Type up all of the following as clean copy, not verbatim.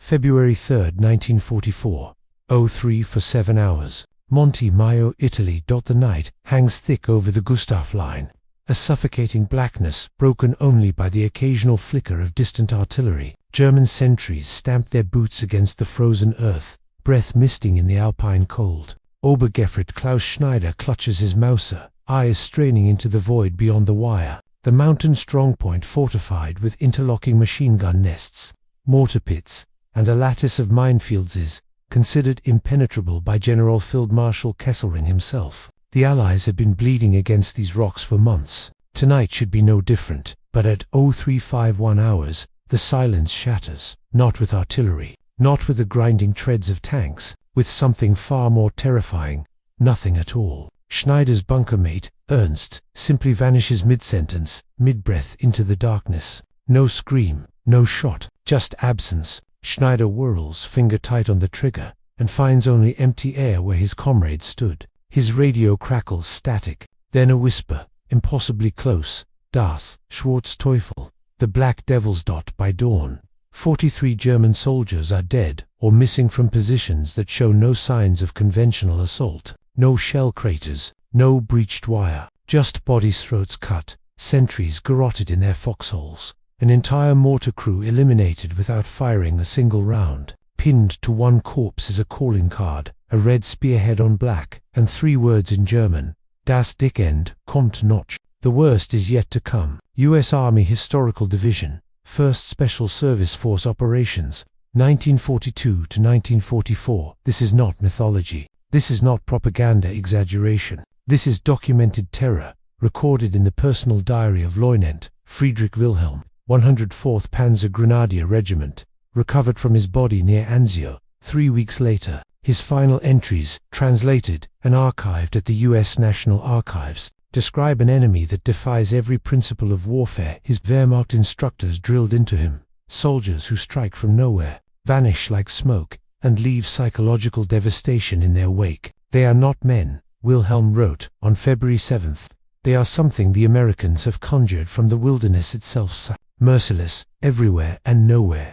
February 3, 1944. 03 for 7 hours. Monte Maio, Italy. The night hangs thick over the Gustav Line, a suffocating blackness broken only by the occasional flicker of distant artillery. German sentries stamp their boots against the frozen earth, breath misting in the alpine cold. Obergefrit Klaus Schneider clutches his Mauser, eyes straining into the void beyond the wire. The mountain strongpoint fortified with interlocking machine gun nests, mortar pits, and a lattice of minefields is considered impenetrable by General Field Marshal Kesselring himself. The Allies had been bleeding against these rocks for months. Tonight should be no different, but at 0351 hours, the silence shatters, not with artillery, not with the grinding treads of tanks, with something far more terrifying: nothing at all. Schneider's bunker mate, Ernst, simply vanishes mid-sentence, mid-breath into the darkness. No scream, no shot, just absence. Schneider whirls, finger tight on the trigger, and finds only empty air where his comrade stood. His radio crackles static, then a whisper, impossibly close: Das, Schwarz Teufel, the Black Devils. By dawn, 43 German soldiers are dead or missing from positions that show no signs of conventional assault. No shell craters, no breached wire, just bodies, throats cut, sentries garroted in their foxholes. An entire mortar crew eliminated without firing a single round. Pinned to one corpse is a calling card, a red spearhead on black, and 3 words in German: Das dicke Ende, kommt, noch. The worst is yet to come. U.S. Army Historical Division, 1st Special Service Force Operations, 1942 to 1944. This is not mythology. This is not propaganda exaggeration. This is documented terror, recorded in the personal diary of Leutnant Friedrich Wilhelm, 104th Panzergrenadier Regiment, recovered from his body near Anzio 3 weeks later. His final entries, translated and archived at the U.S. National Archives, describe an enemy that defies every principle of warfare his Wehrmacht instructors drilled into him. Soldiers who strike from nowhere, vanish like smoke, and leave psychological devastation in their wake. They are not men, Wilhelm wrote on February 7th. They are something the Americans have conjured from the wilderness itself. Merciless, everywhere and nowhere.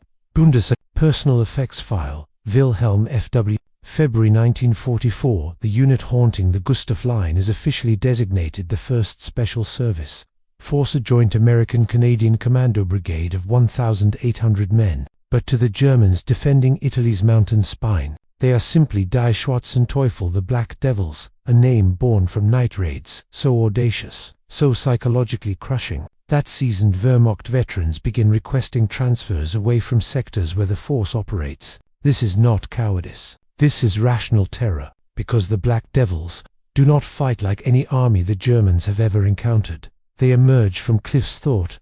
Personal effects file, Wilhelm F.W. February 1944. The unit haunting the Gustav Line is officially designated the 1st Special Service Force, a joint American-Canadian commando brigade of 1,800 men. But to the Germans defending Italy's mountain spine, they are simply Die Schwarzen Teufel, the Black Devils, a name born from night raids so audacious, so psychologically crushing, that seasoned Wehrmacht veterans begin requesting transfers away from sectors where the force operates. This is not cowardice. This is rational terror, because the Black Devils do not fight like any army the Germans have ever encountered. They emerge from cliffs thought.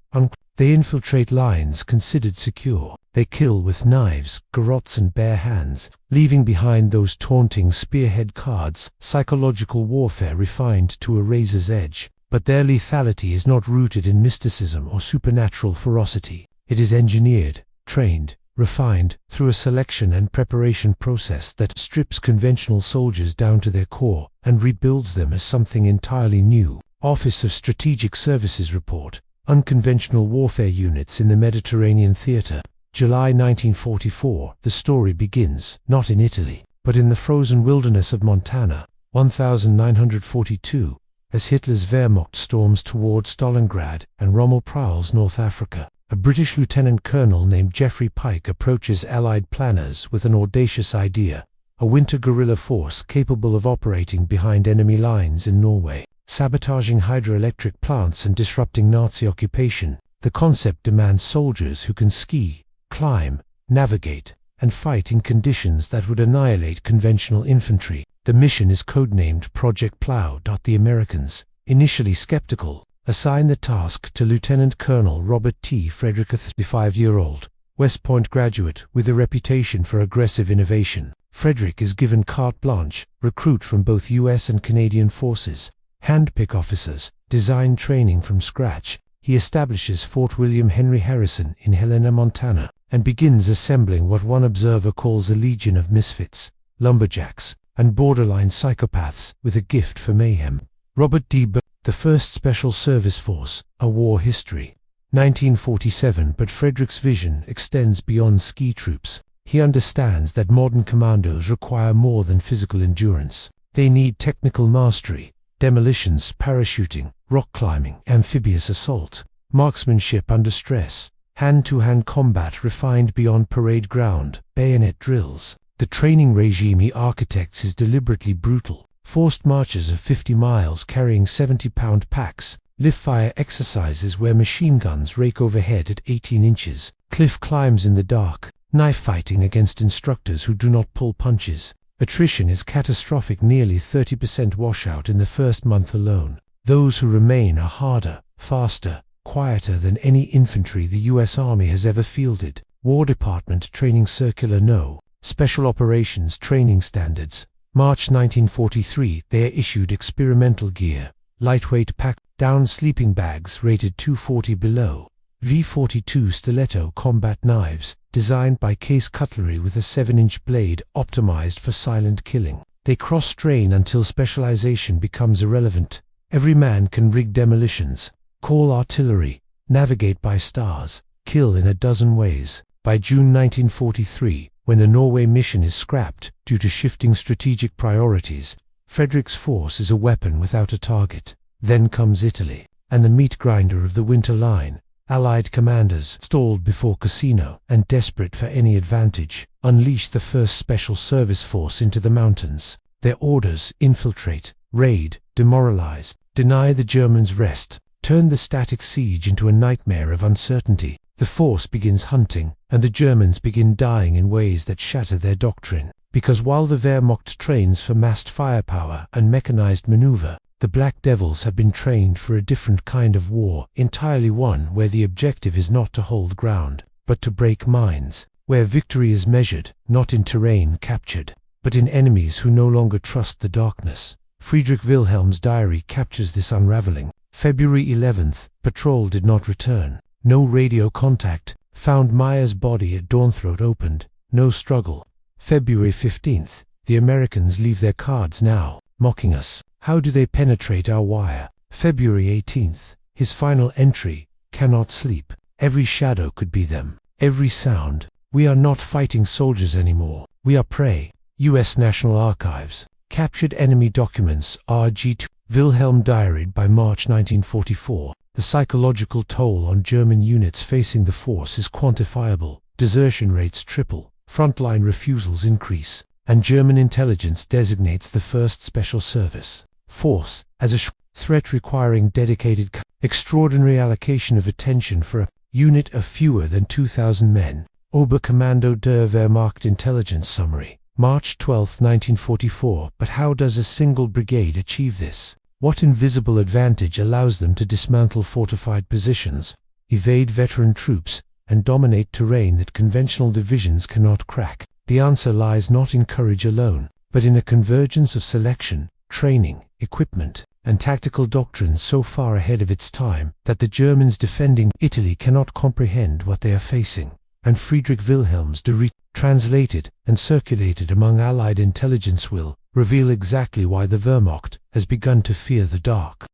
They infiltrate lines considered secure. They kill with knives, garrotes and bare hands, leaving behind those taunting spearhead cards, psychological warfare refined to a razor's edge. But their lethality is not rooted in mysticism or supernatural ferocity. It is engineered, trained, refined through a selection and preparation process that strips conventional soldiers down to their core and rebuilds them as something entirely new. Office of Strategic Services Report, Unconventional Warfare Units in the Mediterranean Theater, July 1944. The story begins, not in Italy, but in the frozen wilderness of Montana, 1942, as Hitler's Wehrmacht storms toward Stalingrad and Rommel prowls North Africa. A British lieutenant colonel named Geoffrey Pike approaches Allied planners with an audacious idea: a winter guerrilla force capable of operating behind enemy lines in Norway, sabotaging hydroelectric plants and disrupting Nazi occupation. The concept demands soldiers who can ski, climb, navigate, and fight in conditions that would annihilate conventional infantry. The mission is codenamed Project Plow. The Americans, initially skeptical, assign the task to Lieutenant Colonel Robert T. Frederick, a 35-year-old West Point graduate with a reputation for aggressive innovation. Frederick is given carte blanche, recruit from both U.S. and Canadian forces, handpick officers, design training from scratch. He establishes Fort William Henry Harrison in Helena, Montana, and begins assembling what one observer calls a legion of misfits, lumberjacks, and borderline psychopaths with a gift for mayhem. Robert D. Burke, the 1st Special Service Force, a war history. 1947. But Frederick's vision extends beyond ski troops. He understands that modern commandos require more than physical endurance. They need technical mastery, demolitions, parachuting, rock climbing, amphibious assault, marksmanship under stress, hand-to-hand combat refined beyond parade ground, bayonet drills. The training regime he architects is deliberately brutal. Forced marches of 50 miles carrying 70-pound packs, live-fire exercises where machine guns rake overhead at 18 inches, cliff climbs in the dark, knife fighting against instructors who do not pull punches. Attrition is catastrophic, nearly 30% washout in the first month alone. Those who remain are harder, faster, quieter than any infantry the U.S. Army has ever fielded. War Department Training Circular No. Special Operations Training Standards. March 1943, they are issued experimental gear, lightweight pack-down sleeping bags rated 240 below, V-42 stiletto combat knives, designed by Case Cutlery with a 7-inch blade optimized for silent killing. They cross-train until specialization becomes irrelevant. Every man can rig demolitions, call artillery, navigate by stars, kill in a dozen ways. By June 1943, when the Norway mission is scrapped due to shifting strategic priorities, Frederick's force is a weapon without a target. Then comes Italy, and the meat grinder of the Winter Line. Allied commanders, stalled before Cassino and desperate for any advantage, unleash the first Special Service Force into the mountains. Their orders: infiltrate, raid, demoralize, deny the Germans rest, turn the static siege into a nightmare of uncertainty. The force begins hunting, and the Germans begin dying in ways that shatter their doctrine. Because while the Wehrmacht trains for massed firepower and mechanized maneuver, the Black Devils have been trained for a different kind of war, entirely one where the objective is not to hold ground, but to break minds, where victory is measured, not in terrain captured, but in enemies who no longer trust the darkness. Friedrich Wilhelm's diary captures this unraveling. February 11th, patrol did not return. No radio contact. Found Meyer's body at dawn, throat opened. No struggle. February 15th, the Americans leave their cards now, mocking us. How do they penetrate our wire? February 18th, his final entry: cannot sleep. Every shadow could be them. Every sound. We are not fighting soldiers anymore. We are prey. U.S. National Archives. Captured enemy documents, RG2. Wilhelm diaried by March 1944. The psychological toll on German units facing the force is quantifiable. Desertion rates triple, frontline refusals increase, and German intelligence designates the first Special Service Force as a threat requiring dedicated, extraordinary allocation of attention for a unit of fewer than 2,000 men. Oberkommando der Wehrmacht Intelligence Summary. March 12, 1944. But how does a single brigade achieve this? What invisible advantage allows them to dismantle fortified positions, evade veteran troops, and dominate terrain that conventional divisions cannot crack? The answer lies not in courage alone, but in a convergence of selection, training, equipment, and tactical doctrine so far ahead of its time that the Germans defending Italy cannot comprehend what they are facing. And Friedrich Wilhelm's diary, translated and circulated among Allied intelligence, will reveal exactly why the Wehrmacht has begun to fear the dark.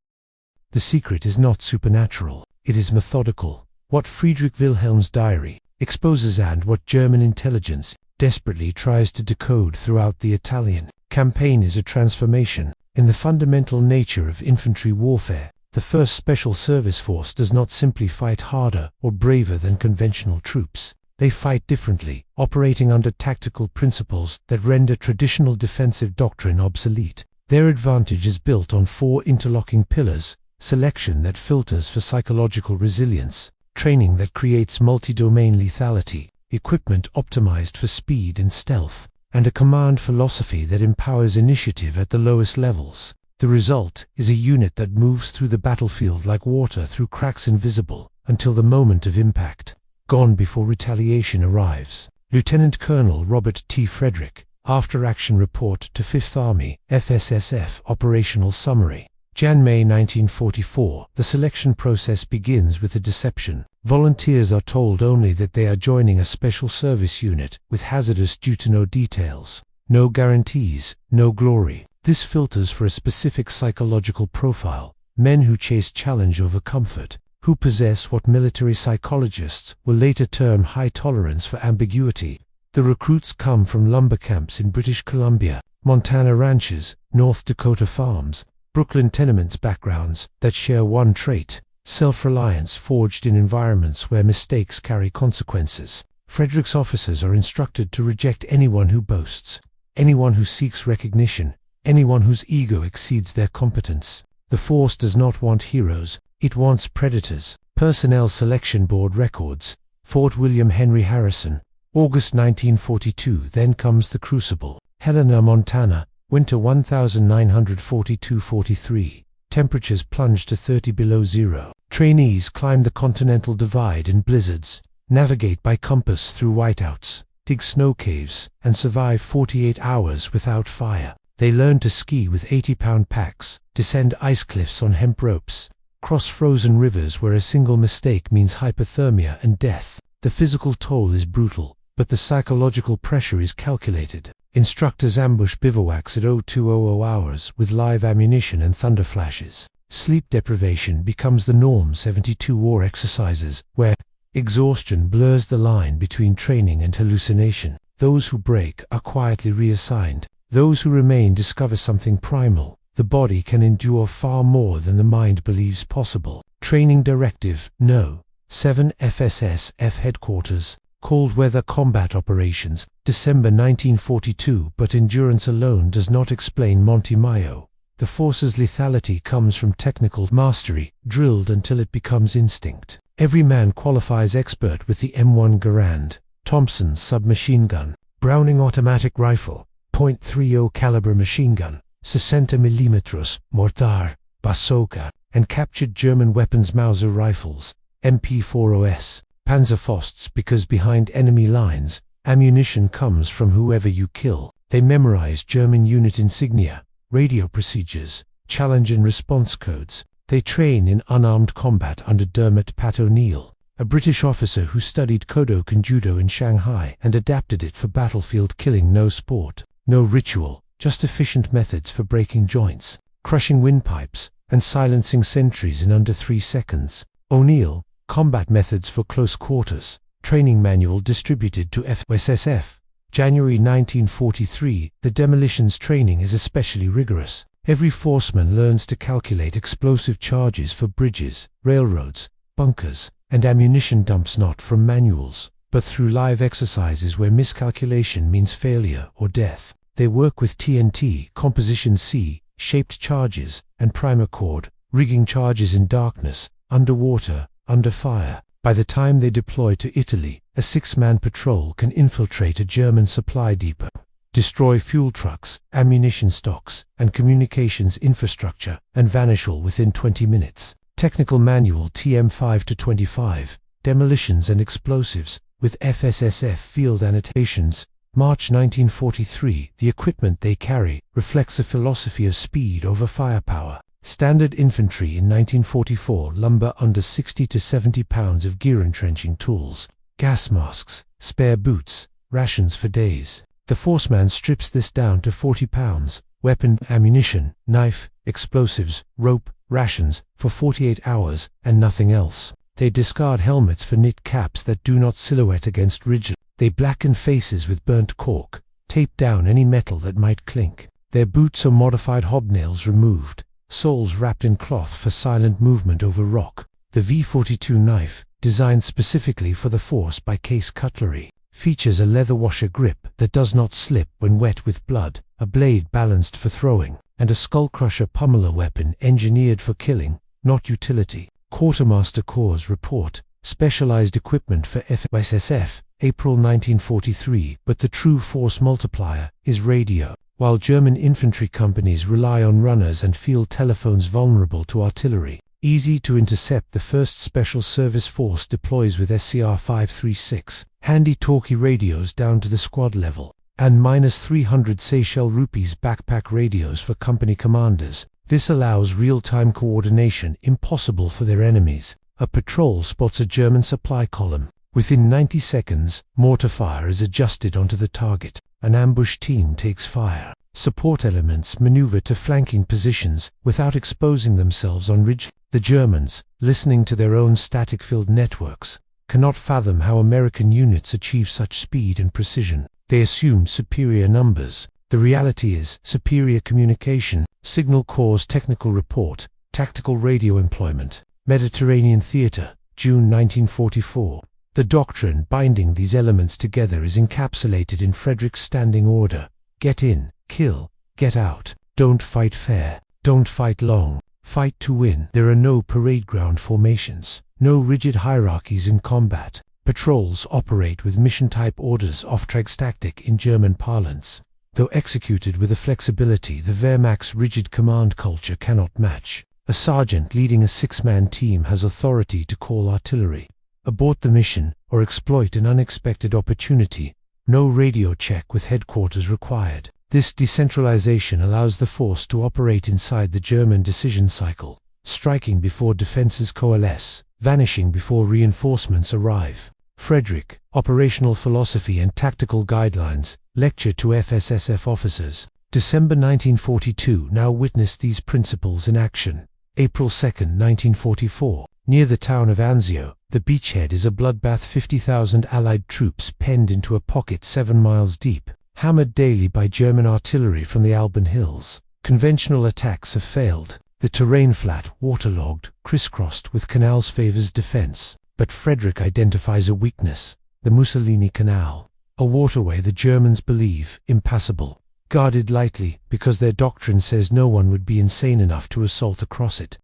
The secret is not supernatural, it is methodical. What Friedrich Wilhelm's diary exposes and what German intelligence desperately tries to decode throughout the Italian campaign is a transformation in the fundamental nature of infantry warfare. The first Special Service Force does not simply fight harder or braver than conventional troops. They fight differently, operating under tactical principles that render traditional defensive doctrine obsolete. Their advantage is built on 4 interlocking pillars: selection that filters for psychological resilience, training that creates multi-domain lethality, equipment optimized for speed and stealth, and a command philosophy that empowers initiative at the lowest levels. The result is a unit that moves through the battlefield like water through cracks invisible until the moment of impact, gone before retaliation arrives. Lieutenant Colonel Robert T. Frederick, After Action Report to 5th Army, FSSF Operational Summary. Jan-May 1944. The selection process begins with a deception. Volunteers are told only that they are joining a special service unit with hazardous due-to-know details. No guarantees, no glory. This filters for a specific psychological profile: men who chase challenge over comfort, who possess what military psychologists will later term high tolerance for ambiguity. The recruits come from lumber camps in British Columbia, Montana ranches, North Dakota farms, Brooklyn tenements, backgrounds that share one trait: self-reliance forged in environments where mistakes carry consequences. Friedrich's officers are instructed to reject anyone who boasts, anyone who seeks recognition, anyone whose ego exceeds their competence. The force does not want heroes, it wants predators. Personnel Selection Board records, Fort William Henry Harrison, August 1942. Then comes the crucible. Helena, Montana, winter 1942-43. Temperatures plunge to 30 below zero. Trainees climb the Continental Divide in blizzards, navigate by compass through whiteouts, dig snow caves, and survive 48 hours without fire. They learn to ski with 80-pound packs, descend ice cliffs on hemp ropes, cross frozen rivers where a single mistake means hypothermia and death. The physical toll is brutal, but the psychological pressure is calculated. Instructors ambush bivouacs at 0200 hours with live ammunition and thunder flashes. Sleep deprivation becomes the norm. 72 war exercises, where exhaustion blurs the line between training and hallucination. Those who break are quietly reassigned. Those who remain discover something primal. The body can endure far more than the mind believes possible. Training Directive No. 7 FSSF Headquarters, Cold Weather Combat Operations, December 1942. But endurance alone does not explain Monte Mayo. The force's lethality comes from technical mastery, drilled until it becomes instinct. Every man qualifies expert with the M1 Garand, Thompson submachine gun, Browning automatic rifle, .30 caliber machine gun, 60 mm mortar, bazooka, and captured German weapons Mauser rifles, MP40S, Panzerfausts, because behind enemy lines, ammunition comes from whoever you kill. They memorize German unit insignia, radio procedures, challenge and response codes. They train in unarmed combat under Dermot Pat O'Neill, a British officer who studied Kodokan Judo in Shanghai and adapted it for battlefield killing. No sport, no ritual, just efficient methods for breaking joints, crushing windpipes, and silencing sentries in under 3 seconds. O'Neill, Combat Methods for Close Quarters, Training Manual distributed to FSSF, January 1943. The demolitions training is especially rigorous. Every forceman learns to calculate explosive charges for bridges, railroads, bunkers, and ammunition dumps, not from manuals, but through live exercises where miscalculation means failure or death. They work with TNT, Composition C, shaped charges, and primer cord, rigging charges in darkness, underwater, under fire. By the time they deploy to Italy, a 6-man patrol can infiltrate a German supply depot, destroy fuel trucks, ammunition stocks, and communications infrastructure, and vanish all within 20 minutes. Technical Manual TM 5-25, Demolitions and Explosives, with FSSF Field Annotations, March 1943. The equipment they carry reflects a philosophy of speed over firepower. Standard infantry in 1944: lumber under 60 to 70 pounds of gear, entrenching tools, gas masks, spare boots, rations for days. The forceman strips this down to 40 pounds, weapon, ammunition, knife, explosives, rope, rations, for 48 hours, and nothing else. They discard helmets for knit caps that do not silhouette against ridge. They blacken faces with burnt cork, tape down any metal that might clink. Their boots are modified hobnails removed, soles wrapped in cloth for silent movement over rock. The V42 knife, designed specifically for the force by Case Cutlery, features a leather washer grip that does not slip when wet with blood, a blade balanced for throwing, and a skull-crusher pummeler weapon engineered for killing, not utility. Quartermaster Corps Report, Specialized Equipment for FSSF, April 1943. But the true force multiplier is radio. While German infantry companies rely on runners and field telephones vulnerable to artillery, easy to intercept, the 1st Special Service Force deploys with SCR 536, handy talkie radios down to the squad level, and -300 Seychelles rupees backpack radios for company commanders. This allows real-time coordination impossible for their enemies. A patrol spots a German supply column. Within 90 seconds, mortar fire is adjusted onto the target. An ambush team takes fire. Support elements maneuver to flanking positions without exposing themselves on ridge. The Germans, listening to their own static-filled networks, cannot fathom how American units achieve such speed and precision. They assume superior numbers. The reality is superior communication, signal corps technical report, tactical radio employment. Mediterranean Theater, June 1944. The doctrine binding these elements together is encapsulated in Frederick's standing order: get in, kill, get out, don't fight fair, don't fight long, fight to win. There are no parade ground formations, no rigid hierarchies in combat. Patrols operate with mission-type orders, Auftragstactik in German parlance. Though executed with a flexibility the Wehrmacht's rigid command culture cannot match. A sergeant leading a six-man team has authority to call artillery, abort the mission, or exploit an unexpected opportunity. No radio check with headquarters required. This decentralization allows the force to operate inside the German decision cycle, striking before defenses coalesce, vanishing before reinforcements arrive. Friedrich, Operational Philosophy and Tactical Guidelines, Lecture to FSSF Officers, December 1942. Now witness these principles in action. April 2, 1944. Near the town of Anzio, the beachhead is a bloodbath. 50,000 Allied troops penned into a pocket 7 miles deep, hammered daily by German artillery from the Alban Hills. Conventional attacks have failed. The terrain flat, waterlogged, crisscrossed with canals favors defense. But Friedrich identifies a weakness: the Mussolini Canal, a waterway the Germans believe impassable, guarded lightly because their doctrine says no one would be insane enough to assault across it.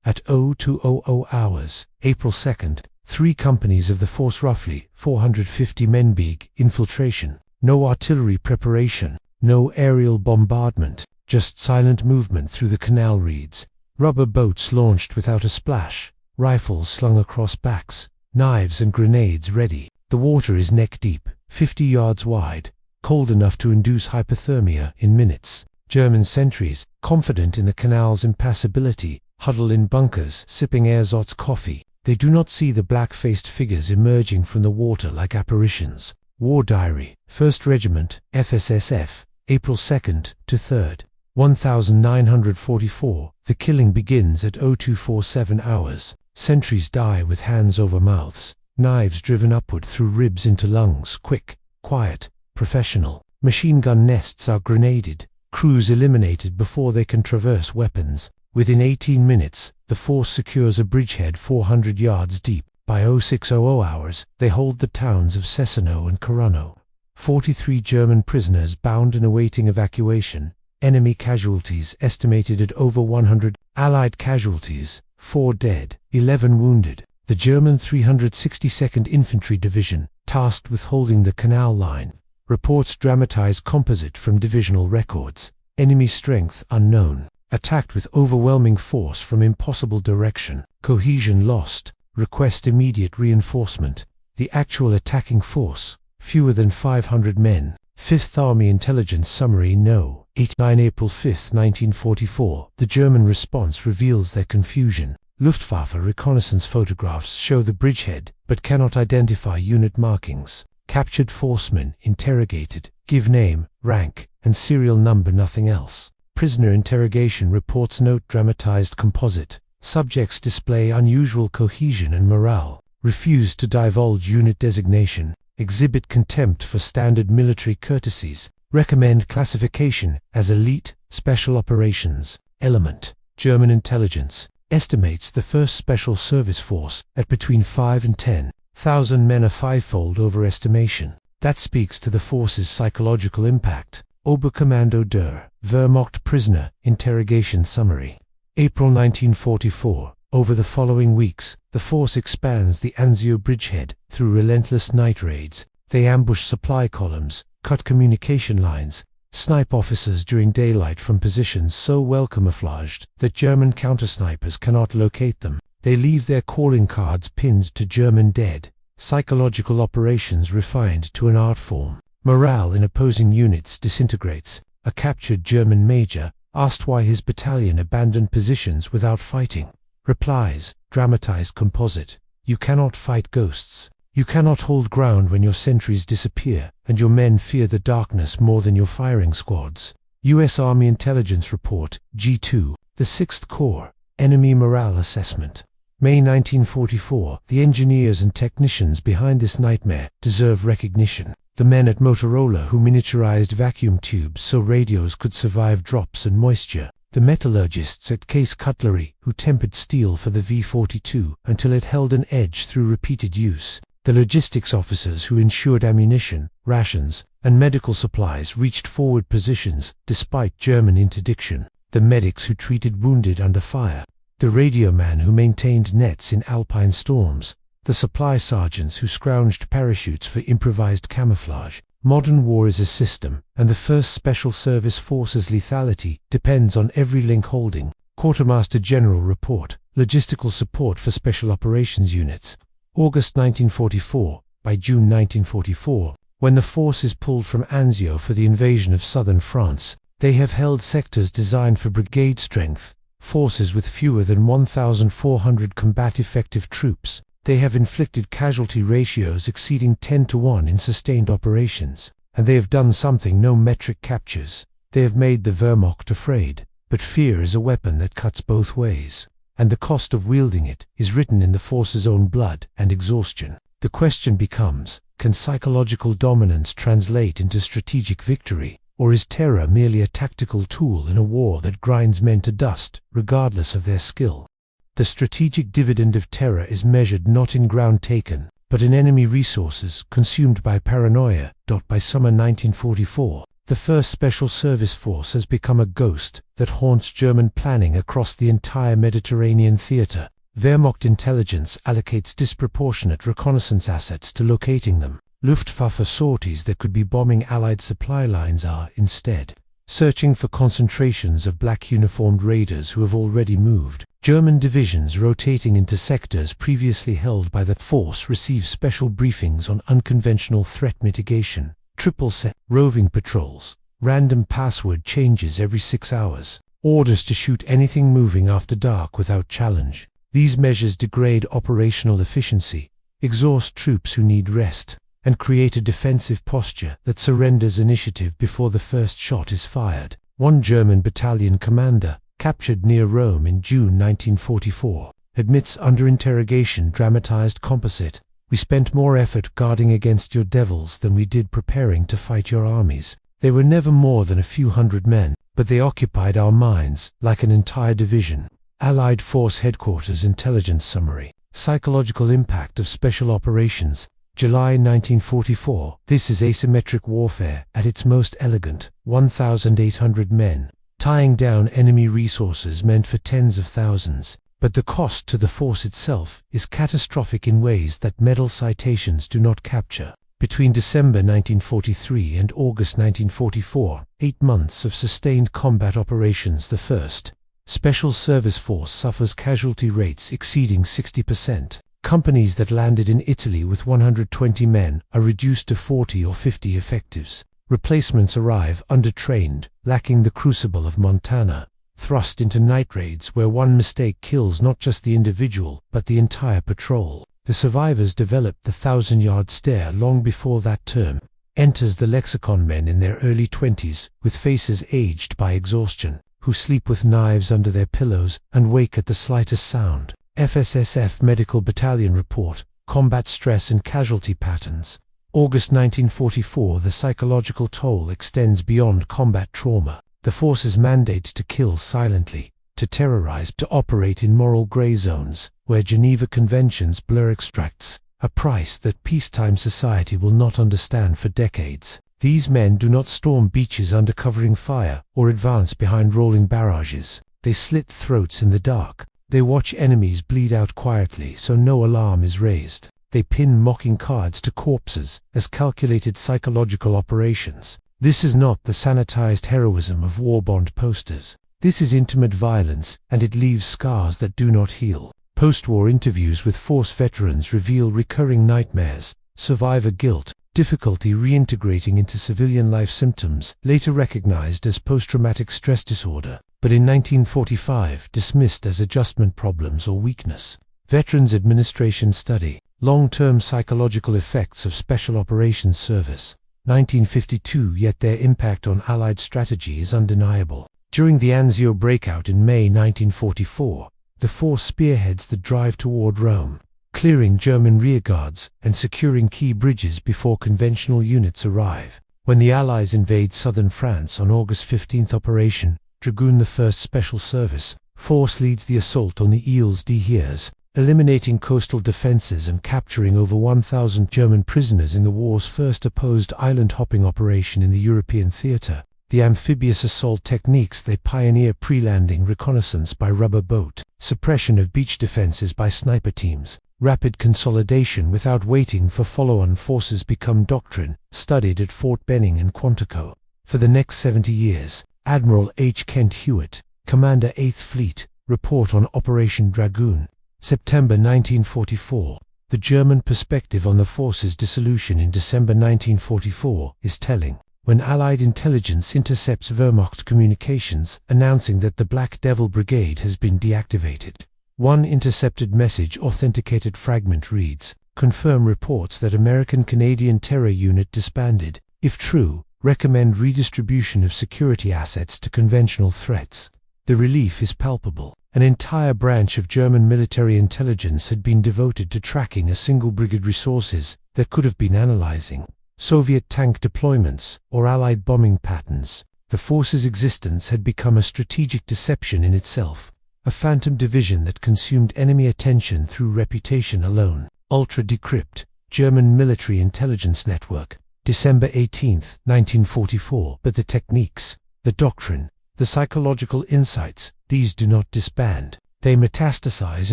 At 0200 hours, April 2nd, 3 companies of the force, roughly 450 men, begin infiltration. No artillery preparation, no aerial bombardment, just silent movement through the canal reeds. Rubber boats launched without a splash, rifles slung across backs, knives and grenades ready. The water is neck deep, 50 yards wide, cold enough to induce hypothermia in minutes. German sentries, confident in the canal's impassability, huddle in bunkers, sipping ersatz coffee. They do not see the black-faced figures emerging from the water like apparitions. War Diary, 1st Regiment, FSSF, April 2nd to 3rd, 1944. The killing begins at 0247 hours. Sentries die with hands over mouths, knives driven upward through ribs into lungs. Quick, quiet, professional. Machine gun nests are grenaded, crews eliminated before they can traverse weapons. Within 18 minutes, the force secures a bridgehead 400 yards deep. By 0600 hours, they hold the towns of Cesano and Corano. 43 German prisoners bound and awaiting evacuation. Enemy casualties estimated at over 100. Allied casualties, 4 dead, 11 wounded. The German 362nd Infantry Division, tasked with holding the canal line, reports dramatized composite from divisional records. Enemy strength unknown. Attacked with overwhelming force from impossible direction. Cohesion lost. Request immediate reinforcement. The actual attacking force, fewer than 500 men. 5th Army Intelligence Summary No. 9 April 5, 1944. The German response reveals their confusion. Luftwaffe reconnaissance photographs show the bridgehead, but cannot identify unit markings. Captured forcemen interrogated, give name, rank, and serial number, nothing else. Prisoner interrogation reports note dramatized composite. Subjects display unusual cohesion and morale. Refuse to divulge unit designation. Exhibit contempt for standard military courtesies. Recommend classification as elite, special operations, element. German intelligence estimates the 1st Special Service Force at between 5 and 10,000 men, a 5-fold overestimation. That speaks to the force's psychological impact. Oberkommando der Wehrmacht Prisoner Interrogation Summary. April 1944. Over the following weeks, the force expands the Anzio bridgehead through relentless night raids. They ambush supply columns, cut communication lines, snipe officers during daylight from positions so well camouflaged that German countersnipers cannot locate them. They leave their calling cards pinned to German dead. Psychological operations refined to an art form. Morale in opposing units disintegrates. A captured German major, asked why his battalion abandoned positions without fighting, replies, dramatized composite: you cannot fight ghosts. You cannot hold ground when your sentries disappear, and your men fear the darkness more than your firing squads. U.S. Army Intelligence Report, G2, the 6th Corps, Enemy Morale Assessment. May 1944. The engineers and technicians behind this nightmare deserve recognition. The men at Motorola who miniaturized vacuum tubes so radios could survive drops and moisture. The metallurgists at Case Cutlery who tempered steel for the V-42 until it held an edge through repeated use. The logistics officers who ensured ammunition, rations, and medical supplies reached forward positions despite German interdiction. The medics who treated wounded under fire. The radio man who maintained nets in alpine storms. The supply sergeants who scrounged parachutes for improvised camouflage. Modern war is a system, and the 1st Special Service Forces lethality depends on every link holding. Quartermaster General Report. Logistical support for Special Operations Units. August 1944. By June 1944, when the forces pulled from Anzio for the invasion of southern France, they have held sectors designed for brigade strength, forces with fewer than 1,400 combat-effective troops. They have inflicted casualty ratios exceeding 10-to-1 in sustained operations, and they have done something no metric captures. They have made the Wehrmacht afraid, but fear is a weapon that cuts both ways, and the cost of wielding it is written in the force's own blood and exhaustion. The question becomes, can psychological dominance translate into strategic victory, or is terror merely a tactical tool in a war that grinds men to dust, regardless of their skill? The strategic dividend of terror is measured not in ground taken, but in enemy resources consumed by paranoia. By summer 1944, the 1st Special Service Force has become a ghost that haunts German planning across the entire Mediterranean theater. Wehrmacht intelligence allocates disproportionate reconnaissance assets to locating them. Luftwaffe sorties that could be bombing Allied supply lines are, instead, searching for concentrations of black uniformed raiders who have already moved. German divisions rotating into sectors previously held by the force receive special briefings on unconventional threat mitigation. Triple set roving patrols. Random password changes every 6 hours. Orders to shoot anything moving after dark without challenge. These measures degrade operational efficiency, exhaust troops who need rest, and create a defensive posture that surrenders initiative before the first shot is fired. One German battalion commander, captured near Rome in June 1944, admits under interrogation dramatized composite, "We spent more effort guarding against your devils than we did preparing to fight your armies. They were never more than a few hundred men, but they occupied our minds like an entire division." Allied Force Headquarters Intelligence Summary. Psychological impact of special operations. July 1944. This is asymmetric warfare at its most elegant. 1,800 men, tying down enemy resources meant for tens of thousands. But the cost to the force itself is catastrophic in ways that medal citations do not capture. Between December 1943 and August 1944, 8 months of sustained combat operations, the 1st Special Service Force suffers casualty rates exceeding 60%. Companies that landed in Italy with 120 men are reduced to 40 or 50 effectives. Replacements arrive undertrained, lacking the crucible of Montana, thrust into night raids where one mistake kills not just the individual, but the entire patrol. The survivors developed the 1,000-yard stare long before that term. Enters the lexicon men in their early 20s, with faces aged by exhaustion, who sleep with knives under their pillows and wake at the slightest sound. FSSF Medical Battalion Report, Combat Stress and Casualty Patterns. August 1944. The psychological toll extends beyond combat trauma. The force's mandate to kill silently, to terrorize, to operate in moral gray zones, where Geneva Conventions blur extracts, a price that peacetime society will not understand for decades. These men do not storm beaches under covering fire, or advance behind rolling barrages. They slit throats in the dark. They watch enemies bleed out quietly so no alarm is raised. They pin mocking cards to corpses as calculated psychological operations. This is not the sanitized heroism of war bond posters. This is intimate violence, and it leaves scars that do not heal. Post-war interviews with force veterans reveal recurring nightmares, survivor guilt, difficulty reintegrating into civilian life, symptoms later recognized as post-traumatic stress disorder, but in 1945 dismissed as adjustment problems or weakness. Veterans Administration Study, Long-Term Psychological Effects of Special Operations Service, 1952. Yet their impact on Allied strategy is undeniable. During the Anzio breakout in May 1944, The force spearheads the drive toward Rome, clearing German rearguards and securing key bridges before conventional units arrive. When the Allies invade southern France on August 15, Operation Dragoon, the 1st Special Service Force leads the assault on the Îles d'Hyères, eliminating coastal defenses and capturing over 1,000 German prisoners in the war's first opposed island-hopping operation in the European theater. The amphibious assault techniques they pioneer: pre-landing reconnaissance by rubber boat, suppression of beach defenses by sniper teams, rapid consolidation without waiting for follow-on forces become doctrine, studied at Fort Benning and Quantico. For the next 70 years, Admiral H. Kent Hewitt, Commander 8th Fleet, report on Operation Dragoon. September 1944. The German perspective on the force's dissolution in December 1944 is telling. When Allied intelligence intercepts Wehrmacht communications announcing that the Black Devil Brigade has been deactivated. One intercepted message authenticated fragment reads, "Confirm reports that American-Canadian terror unit disbanded. If true, recommend redistribution of security assets to conventional threats." The relief is palpable. An entire branch of German military intelligence had been devoted to tracking a single brigade resources that could have been analyzing Soviet tank deployments or Allied bombing patterns. The force's existence had become a strategic deception in itself, a phantom division that consumed enemy attention through reputation alone. Ultra Decrypt, German Military Intelligence Network, December 18, 1944. But the techniques, the doctrine, the psychological insights, these do not disband. They metastasize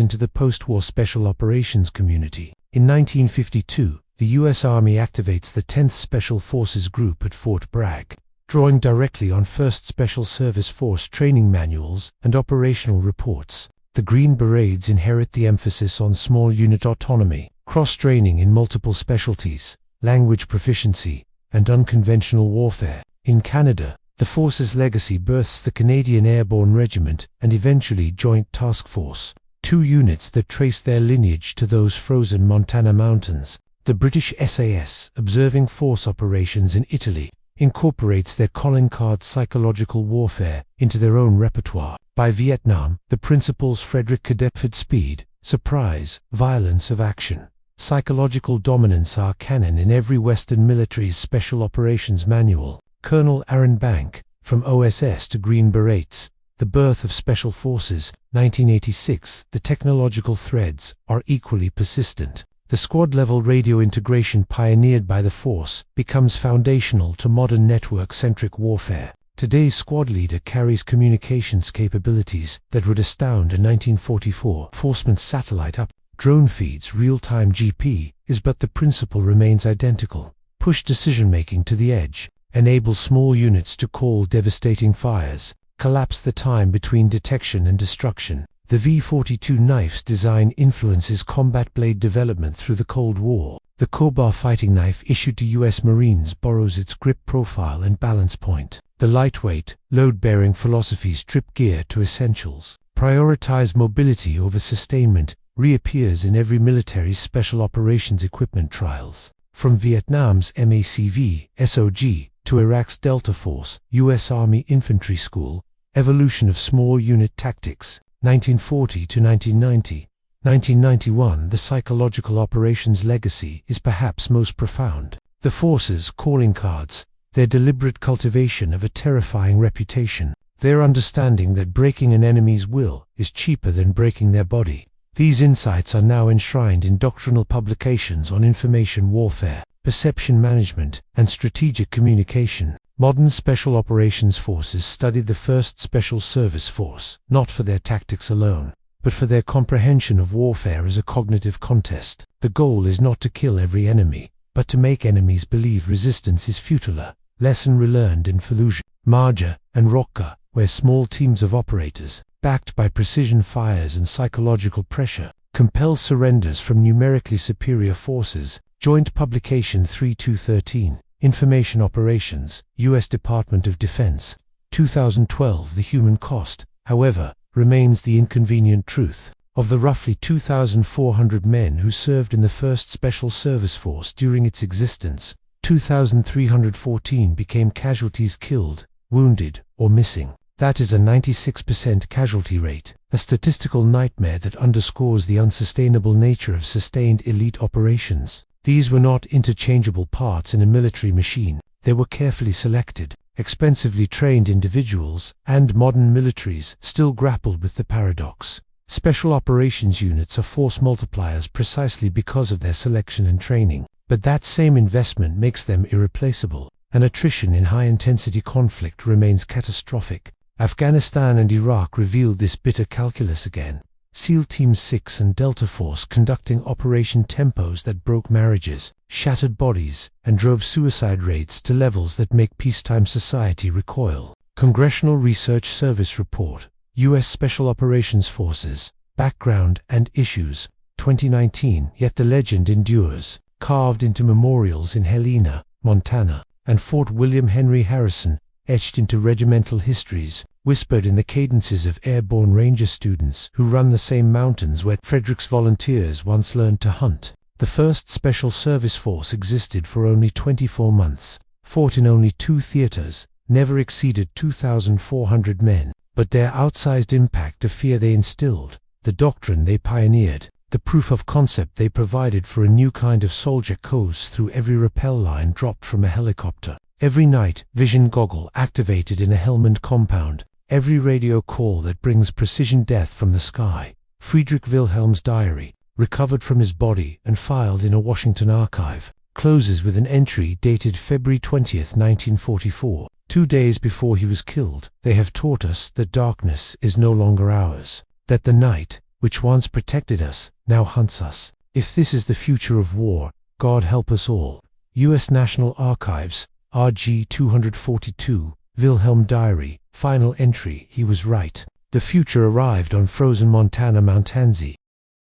into the post-war special operations community. In 1952, the U.S. Army activates the 10th Special Forces Group at Fort Bragg, drawing directly on 1st Special Service Force training manuals and operational reports. The Green Berets inherit the emphasis on small unit autonomy, cross-training in multiple specialties, language proficiency, and unconventional warfare. In Canada, the force's legacy births the Canadian Airborne Regiment and eventually Joint Task Force, two units that trace their lineage to those frozen Montana mountains. The British SAS, observing force operations in Italy, incorporates their calling card psychological warfare into their own repertoire. By Vietnam, the principles Frederick Cadetford: speed, surprise, violence of action, psychological dominance are canon in every Western military's special operations manual. Colonel Aaron Bank, From OSS to Green Berets, The Birth of Special Forces, 1986. The technological threads are equally persistent. The squad-level radio integration pioneered by the force becomes foundational to modern network-centric warfare. Today's squad leader carries communications capabilities that would astound a 1944 Forceman's satellite up. Drone feeds real-time GP is, but the principle remains identical. Push decision-making to the edge, enable small units to call devastating fires, collapse the time between detection and destruction. The V-42 knife's design influences combat blade development through the Cold War. The Kobar fighting knife issued to U.S. Marines borrows its grip profile and balance point. The lightweight, load-bearing philosophy strip gear to essentials, prioritize mobility over sustainment, reappears in every military's special operations equipment trials. From Vietnam's MACV, SOG, to Iraq's Delta Force, U.S. Army Infantry School, evolution of small unit tactics. 1940 to 1990. 1991. The psychological operations legacy is perhaps most profound. The force's calling cards, their deliberate cultivation of a terrifying reputation, their understanding that breaking an enemy's will is cheaper than breaking their body. These insights are now enshrined in doctrinal publications on information warfare, perception management, and strategic communication. Modern special operations forces study the 1st Special Service Force, not for their tactics alone, but for their comprehension of warfare as a cognitive contest. The goal is not to kill every enemy, but to make enemies believe resistance is futile. Lesson relearned in Fallujah, Marja, and Raqqa, where small teams of operators, backed by precision fires and psychological pressure, compel surrenders from numerically superior forces. Joint Publication 3213. Information Operations, U.S. Department of Defense, 2012. The human cost, however, remains the inconvenient truth. Of the roughly 2,400 men who served in the 1st Special Service Force during its existence, 2,314 became casualties, killed, wounded, or missing. That is a 96% casualty rate, a statistical nightmare that underscores the unsustainable nature of sustained elite operations. These were not interchangeable parts in a military machine. They were carefully selected, expensively trained individuals, and modern militaries still grappled with the paradox. Special operations units are force multipliers precisely because of their selection and training. But that same investment makes them irreplaceable. And attrition in high-intensity conflict remains catastrophic. Afghanistan and Iraq revealed this bitter calculus again. SEAL Team 6 and Delta Force conducting operation tempos that broke marriages, shattered bodies, and drove suicide rates to levels that make peacetime society recoil. Congressional Research Service Report, U.S. Special Operations Forces, Background and Issues, 2019. Yet the legend endures, carved into memorials in Helena, Montana, and Fort William Henry Harrison, etched into regimental histories, whispered in the cadences of airborne ranger students who run the same mountains where Frederick's volunteers once learned to hunt. The first Special Service Force existed for only 24 months, fought in only 2 theaters, never exceeded 2,400 men, but their outsized impact, the fear they instilled, the doctrine they pioneered, the proof of concept they provided for a new kind of soldier goes through every rappel line dropped from a helicopter, every night vision goggle activated in a helmet compound, every radio call that brings precision death from the sky. Friedrich Wilhelm's diary, recovered from his body and filed in a Washington archive, closes with an entry dated February 20, 1944, 2 days before he was killed. They have taught us that darkness is no longer ours, that the night, which once protected us, now hunts us. If this is the future of war, God help us all. U.S. National Archives, RG 242, Wilhelm Diary, final entry. He was right. The future arrived on frozen Montana Mount Anzio.